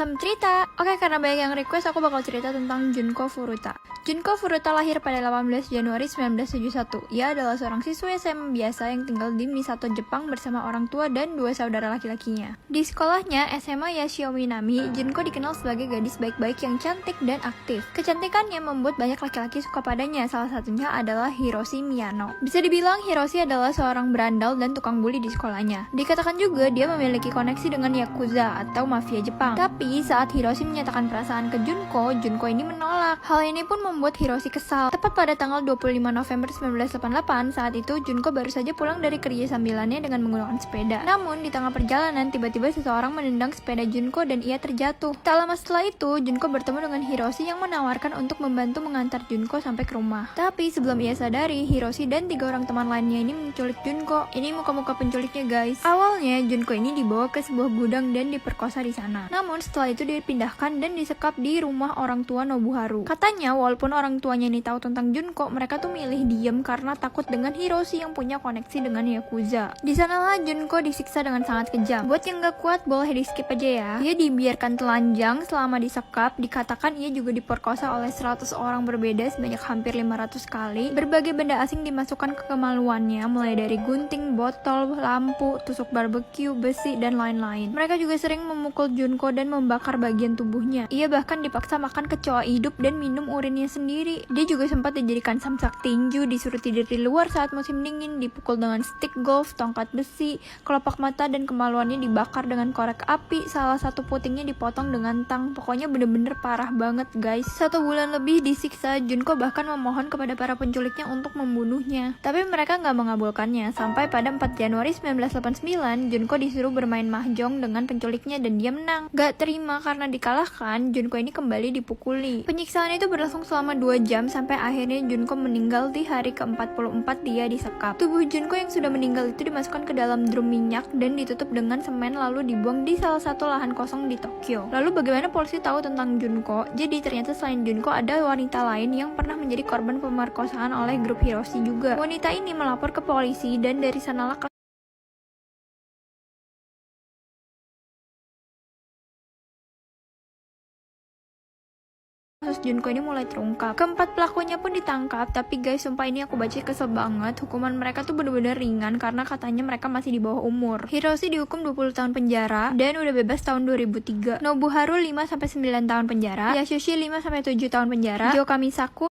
sama-sama cerita. Oke, karena banyak yang request, aku bakal cerita tentang Junko Furuta. Junko Furuta lahir pada 18 Januari 1971. Ia adalah seorang siswa SMA biasa yang tinggal di Misato, Jepang bersama orang tua dan dua saudara laki-lakinya. Di sekolahnya, SMA Yashio Minami, Junko dikenal sebagai gadis baik-baik yang cantik dan aktif. Kecantikannya membuat banyak laki-laki suka padanya, salah satunya adalah Hiroshi Miyano. Bisa dibilang Hiroshi adalah seorang berandal dan tukang bully di sekolahnya. Dikatakan juga dia memiliki koneksi dengan Yakuza atau mafia Jepang. Tapi saat Hiroshi menyatakan perasaan ke Junko, Junko ini menolak. Hal ini pun membuat Hiroshi kesal. Tepat pada tanggal 25 November 1988, saat itu Junko baru saja pulang dari kerja sambilannya dengan menggunakan sepeda. Namun di tengah perjalanan, tiba-tiba seseorang menendang sepeda Junko dan ia terjatuh. Tak lama setelah itu, Junko bertemu dengan Hiroshi yang menawarkan untuk membantu mengantar Junko sampai ke rumah. Tapi sebelum ia sadari, Hiroshi dan 3 orang teman lainnya ini menculik Junko. Ini muka-muka penculiknya, guys. Awalnya Junko ini dibawa ke sebuah gudang dan diperkosa di sana. Namun setelah itu dipindahkan dan disekap di rumah orang tua Nobuharu. Katanya walaupun orang tuanya ini tahu tentang Junko, mereka tuh milih diem karena takut dengan Hiroshi yang punya koneksi dengan Yakuza. Di sanalah Junko disiksa dengan sangat kejam. Buat yang gak kuat boleh di skip aja ya. Ia dibiarkan telanjang selama disekap. Dikatakan ia juga diperkosa oleh 100 orang berbeda sebanyak hampir 500 kali. Berbagai benda asing dimasukkan ke kemaluannya, mulai dari gunting, botol, lampu, tusuk barbeque, besi, dan lain-lain. Mereka juga sering memukul Junko dan membakar bagian tubuhnya. Ia bahkan dipaksa makan kecoa hidup dan minum urinnya sendiri. Dia juga sempat dijadikan samsak tinju, disuruh tidur di luar saat musim dingin, dipukul dengan stick golf, tongkat besi, kelopak mata dan kemaluannya dibakar dengan korek api, salah satu putingnya dipotong dengan tang. Pokoknya bener-bener parah banget, guys. 1 bulan lebih disiksa, Junko bahkan memohon kepada para penculiknya untuk membunuhnya. Tapi mereka nggak mengabulkannya. Sampai pada 4 Januari 1989, Junko disuruh bermain mahjong dengan penculiknya dan dia menang. Gak terima karena dikalahkan, Junko ini kembali dipukuli. Penyiksaan itu berlangsung selama 2 jam sampai akhirnya Junko meninggal di hari ke-44 dia disekap. Tubuh Junko yang sudah meninggal itu dimasukkan ke dalam drum minyak dan ditutup dengan semen lalu dibuang di salah satu lahan kosong di Tokyo. Lalu bagaimana polisi tahu tentang Junko? Jadi ternyata selain Junko ada wanita lain yang pernah menjadi korban pemerkosaan oleh grup Hiroshi juga. Wanita ini melapor ke polisi dan dari sanalah kasus Junko ini mulai terungkap. Keempat pelakunya pun ditangkap, tapi guys, sumpah ini aku baca kesel banget. Hukuman mereka tuh bener-bener ringan karena katanya mereka masih di bawah umur. Hiroshi dihukum 20 tahun penjara dan udah bebas tahun 2003. Nobuharu 5-9 tahun penjara, Yasushi 5-7 tahun penjara, Joe Kamisaku